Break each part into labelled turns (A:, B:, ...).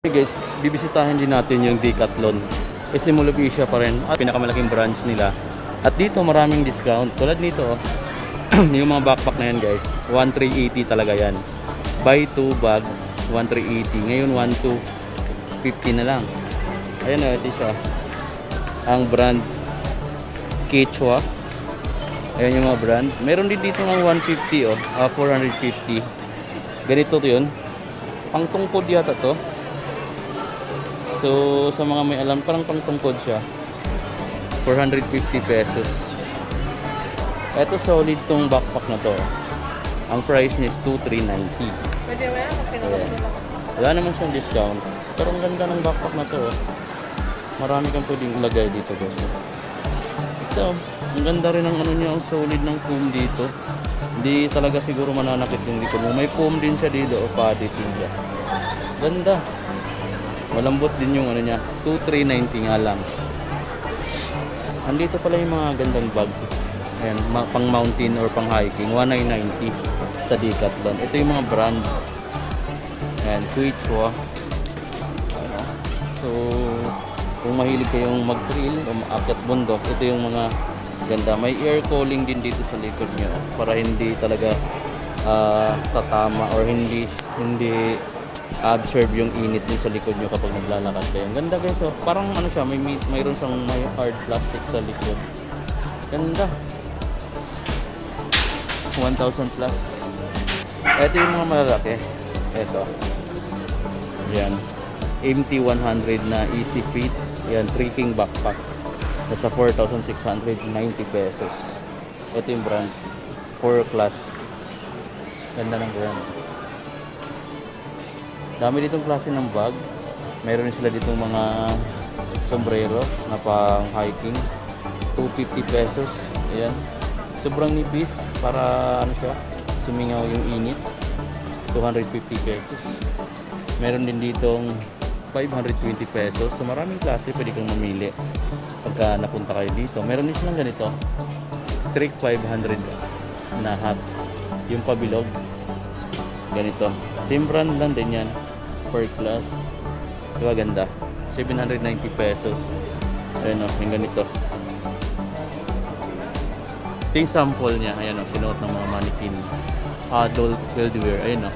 A: Hey guys, bibisitahin din natin yung Decathlon. SM Mall of Asia pa rin at pinakamalaking branch nila. At dito maraming discount. Tulad nito, yung mga backpack na yan guys, 1,380 talaga yan. Buy 2 bags, 1,380. Ngayon 1,250 na lang. Ayan na, ito siya. Ang brand Quechua. Ayan yung mga brand. Meron din dito ng 150 450. Ganito to yun. Pang tungkod yata to. So, sa mga may alam, parang pangtungkod siya. 450 pesos. Ito solid tong backpack na to. Ang price niya is 2,390.
B: Pwede mo yan? Pinakasila ko.
A: Wala naman siyang discount. Pero ang ganda ng backpack na to. Marami kang pwedeng ilagay dito guys. Ito, ang ganda rin ng ano niya, ang solid ng foam dito. Hindi talaga siguro mananakit yung dito mo. May foam din siya dito o padding siya. Ganda. Malambot din yung ano niya, 2,390 nga lang. Andito pala yung mga gandang bag. Ayan, pang mountain or pang hiking, 1,990 sa Decathlon. Ito yung mga brand. Ayan, Quechua. So, kung mahilig kayong mag-trail o maakyat bundok, ito yung mga ganda. May air cooling din dito sa likod nyo para hindi talaga tatama or hindi absorb yung init din sa likod nyo kapag naglalakad kayo. Ang ganda guys, oh. Parang ano siya, mayroon siyang may hard plastic sa likod. Ganda. 1,000 plus. Ito yung mga malalaki. Ito. Yan. MT100 na easy fit. Yan, trekking backpack. Nasa 4,690 pesos. Ito yung brand. 4 class. Ganda ng brand. Dami ditong klase ng bag. Meron sila ditong mga sombrero na pang hiking. 250 pesos. Ayan. Sobrang nipis para ano siya, sumingaw yung init. 250 pesos. Meron din ditong 520 pesos. So maraming klase pwede kang mamili pagka napunta kayo dito. Meron din silang ganito. Trick 500 na hat. Yung pabilog. Ganito. Same brand lang din yan. Per class. Diba ganda? 790 pesos. Ayan o, yung ganito. Ito yung sample niya. Ayan o, sinuot ng mga mannequin. Adult wear. Ayan o.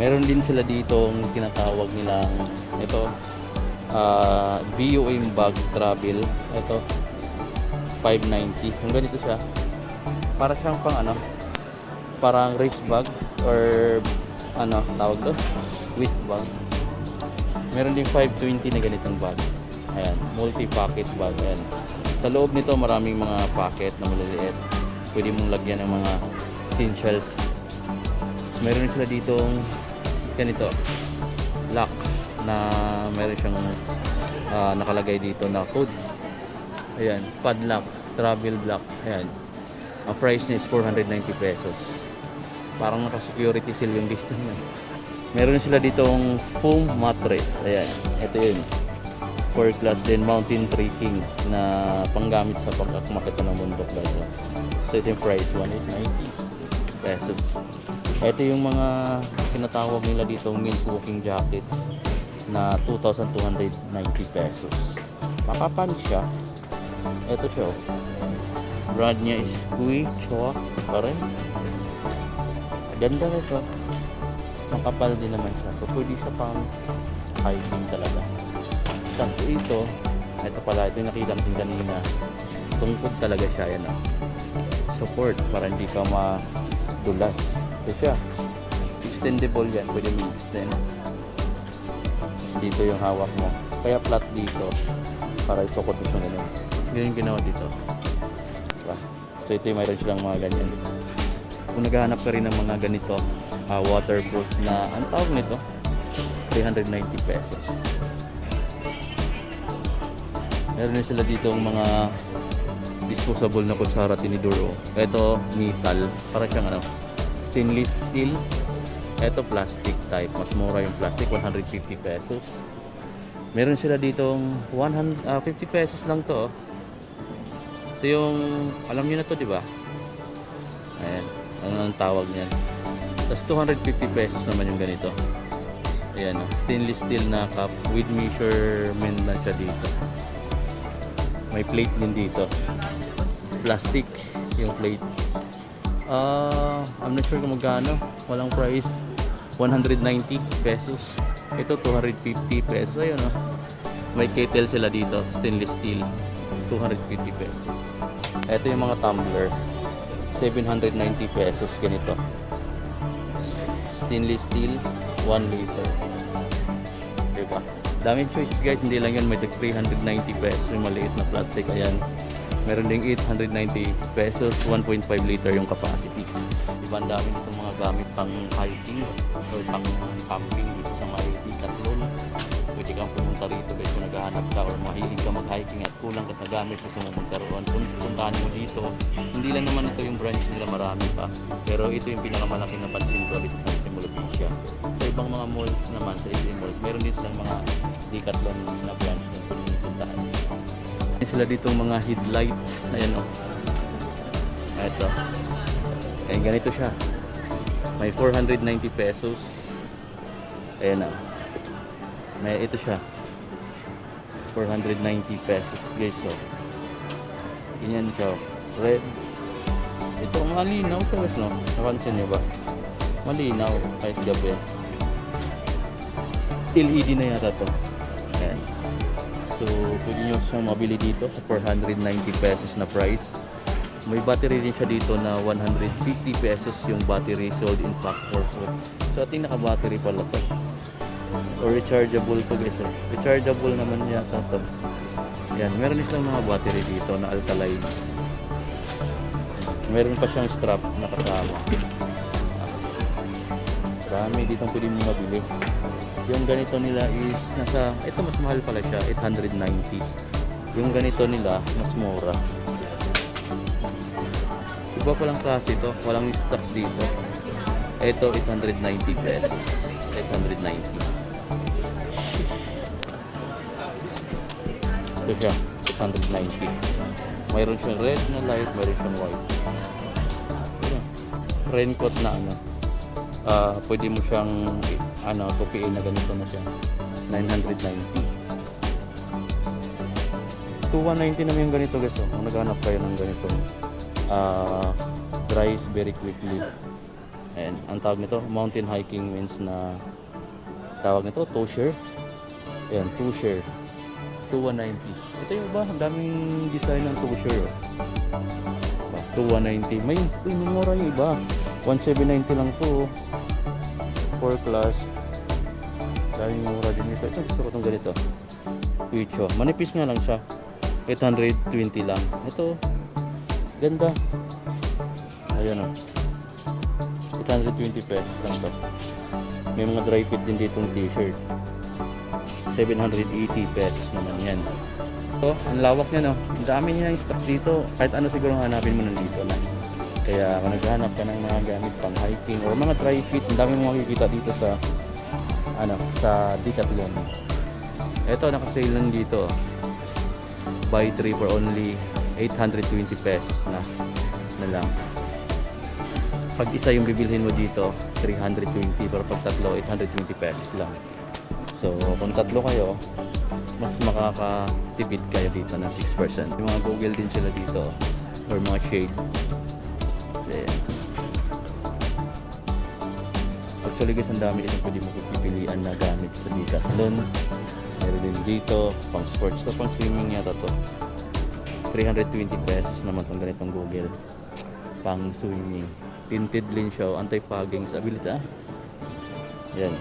A: Meron din sila dito ang tinatawag nilang ito. BUM bag travel. Ito. 590. Yung ganito siya. Para siyang pang ano. Parang race bag. Or ano tawag doon? Wrist bag. Meron din 520 na ganitong bag. Ayan, multi-pocket bag. Ayan. Sa loob nito maraming mga pocket na maliliit. Pwede mong lagyan ng mga essentials. So, meron din sila ditong ganito, lock na meron siyang nakalagay dito na code. Ayan, padlock, travel block. Ayan. Ang price niya is 490 pesos. Parang naka-security seal yung dito niya. Meron sila ditong foam mattress. Ayan, ito yun. 4 class din, mountain trekking na panggamit sa pagkakumakit ng bundok guys. So ito yung price, 1,890 pesos. Ito yung mga tinatawag nila ditong men's walking jackets na 2,290 pesos. Makapal siya. Ito siya. Brand niya is Quechua pa rin. Ganda guys. Makapal din naman siya. So pwede siya pang hiking talaga. Tapos ito pala, ito yung nakita natin kanina. Tungkod talaga siya. Yan, support para hindi ka madulas. Ito siya. Extendable yan. Pwede mo extend. Dito yung hawak mo. Kaya flat dito. Para itukot ito ganun. Ganyan yung ginawa dito. Diba? So ito yung mayroon silang mga ganyan. Kung naghahanap ka rin ng mga ganito, waterproof na, ang tawag nito, 390 pesos. Meron din sila dito ang mga disposable na kutsara tinidoro. Ito, metal. Para siyang ano, stainless steel. Ito, plastic type. Mas mura yung plastic, 150 pesos. Meron sila ditong 50 pesos lang to. Ito yung, alam niyo na to, di ba? Ayan. Ano ang tawag niyan? Tapos 250 pesos naman yung ganito. Ayan, stainless steel na cup with measurement na siya dito. May plate din dito. Plastic yung plate. I'm not sure kung magkano. Walang price. 190 pesos. Ito 250 pesos. Ayun, oh. May kettle sila dito. Stainless steel. 250 pesos. Ito yung mga tumbler. 790 pesos. Ganito. Stainless steel. 1 liter. Diba? Daming choices guys. Hindi lang yan. May 390 pesos. Yung maliit na plastic. Ayan. Meron ding 890 pesos. 1.5 liter yung capacity. Diba? Ang dami itong mga gamit pang hiking or pang camping dito sa may Decathlon. Pwede kang pumunta rito guys kung naghahanap ka or mahilig ka mag-hiking at kulang ka sa gamit kasi mo magkaroon. Puntahan mo dito. Hindi lang naman ito yung branch nila, marami pa. Pero ito yung pinakamalaking napansin ko dito sa Simula Beach. Sa ibang mga malls naman, sa SM malls, meron din silang mga Decathlon na branch na pwede puntahan. May sila ditong mga headlights. Ayan o. Ito. Kaya ganito siya. May 490 pesos. Ayan o. May ito siya. 490 pesos guys. So, ganyan siya. Red. Ito malinaw siya guys, no? Napansin niyo ba? Malinaw kahit gabi. LED na yata to. Ayan. So, pwede nyo siyang mabili dito sa 490 pesos na price. May battery din siya dito na 150 pesos yung battery sold in pack for 4. So, ating naka-battery pala to. Or rechargeable to guys. Rechargeable naman yata to. Yan, meron din silang mga battery dito na alkaline. Meron pa siyang strap na kasama. Marami dito pwede mo mabili. Yung ganito nila is nasa, ito mas mahal pala siya, 890. Yung ganito nila mas mura. Iba palang klase ito, walang stock dito. Ito 890 pesos. 890. Ito siya, 890. Mayroon siyang red na light, mayroon siyang white. Raincoat na ano. Pwede mo siyang tupiin na ganito na siya. 990. 290 naman yung ganito guys. Kung naghanap kayo ng ganito, dries very quickly. And ang tawag nito, mountain hiking means na tawag nito, Tusher. Ayan, Tusher. 290. Ito yung iba, ang daming design ng Tusher. 290. May mura yung iba. 1790 lang to. 4 class. Daming mura din ito. Ito gusto ko itong ganito. Picho. Manipis nga lang siya. 820 lang. Ito. Ganda. Ayan o. 820 pesos lang to. May mga dry fit din ditong t-shirt. 780 pesos naman yan. So, ang lawak niya no. Ang dami niya yung stock dito. Kahit ano siguro hanapin mo nandito na. Kaya kung naghahanap ka ng mga gamit pang hiking or mga dry fit, ang dami mo makikita dito sa sa Decathlon. Ito naka-sale lang dito. Buy 3 for only 820 pesos na lang. Pag isa yung bibilhin mo dito, 320, pero pag tatlo, 820 pesos lang. So, kung tatlo kayo, mas makakatipid kayo dito ng 6%. Yung mga Google din sila dito or mga shade. Kasi, actually guys, ang dami din pwede mo pipilian na gamit sa Decathlon. Meron din dito, pang sports to, pang swimming yata to. 320 pesos naman itong ganitong Google. Pang swimming. Tinted lens siya, anti-fogging sa ability. Yan.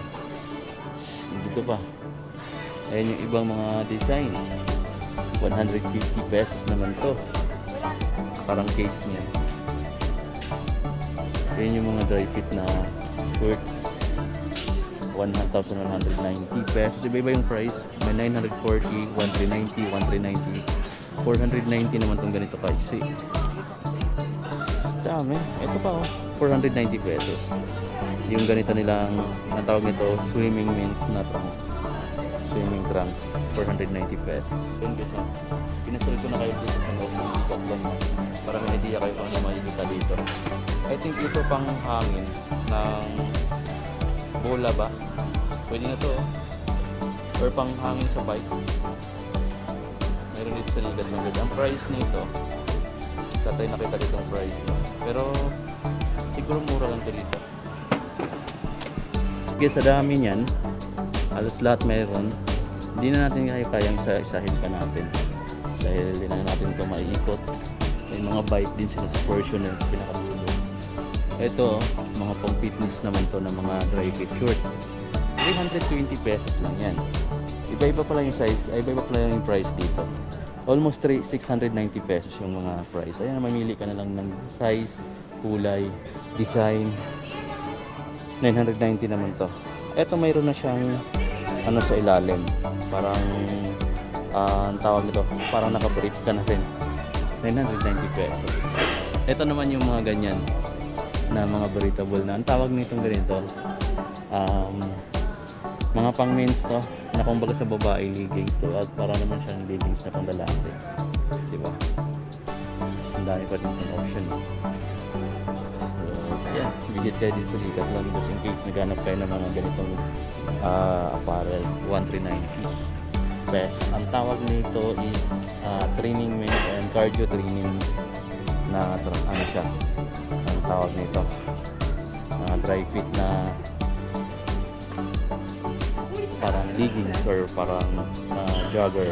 A: Dito pa. Ayan yung ibang mga design. 150 pesos naman to. Parang case niya. Ayan yung mga dry fit na shorts. 1,190 pesos. Iba-iba yung price. May 940, 1,390, 1,390. 490 naman tong ganito kasi. Dami. Ito pa oh. 490 pesos. Yung ganito nilang, ang tawag nito, swimming means na trunk. Swimming trunks. 490 pesos. So yun guys, pinasal ko na kayo dito sa loob ng Decathlon para may idea kayo kung ano makikita dito. I think ito pang hangin ng bola ba? Pwede na to, oh. Or pang hangin sa bike. Meron dito sa ligat ng ganda. Ang price nito, katay nakita dito ang price no? Pero siguro mura lang to dito. Okay, sa dami niyan, halos lahat meron. Hindi na natin kayang isa-isahin pa natin. Dahil hindi na natin ito maiikot. May mga bike din sila sa Fortuner, pinakadulo. Ito, mga pang fitness naman to ng mga dry fit short. 320 pesos lang yan. Iba-iba pala yung size, iba-iba pala yung price dito. Almost 690 pesos yung mga price. Ayan, mamili ka na lang ng size, kulay, design. 990 naman to. Ito mayroon na siyang ano sa ilalim. Parang ang tawag nito, parang naka-brief ka na rin. 990 pesos. Ito naman yung mga ganyan na mga breathable na. Ang tawag nitong ganito, mga pang men's to, na kumbaga sa babae leggings to, at para naman siyang leggings na pang lalaki. Diba? Ang dami pa din yung option. So, yeah, visit kayo din sa ligat lang just in case naghanap kayo ng mga ganitong apparel. 139 pesos. Ang tawag nito is training men's and cardio training na ano siya. Ang tawag nito dry fit na parang leggings or parang jogger.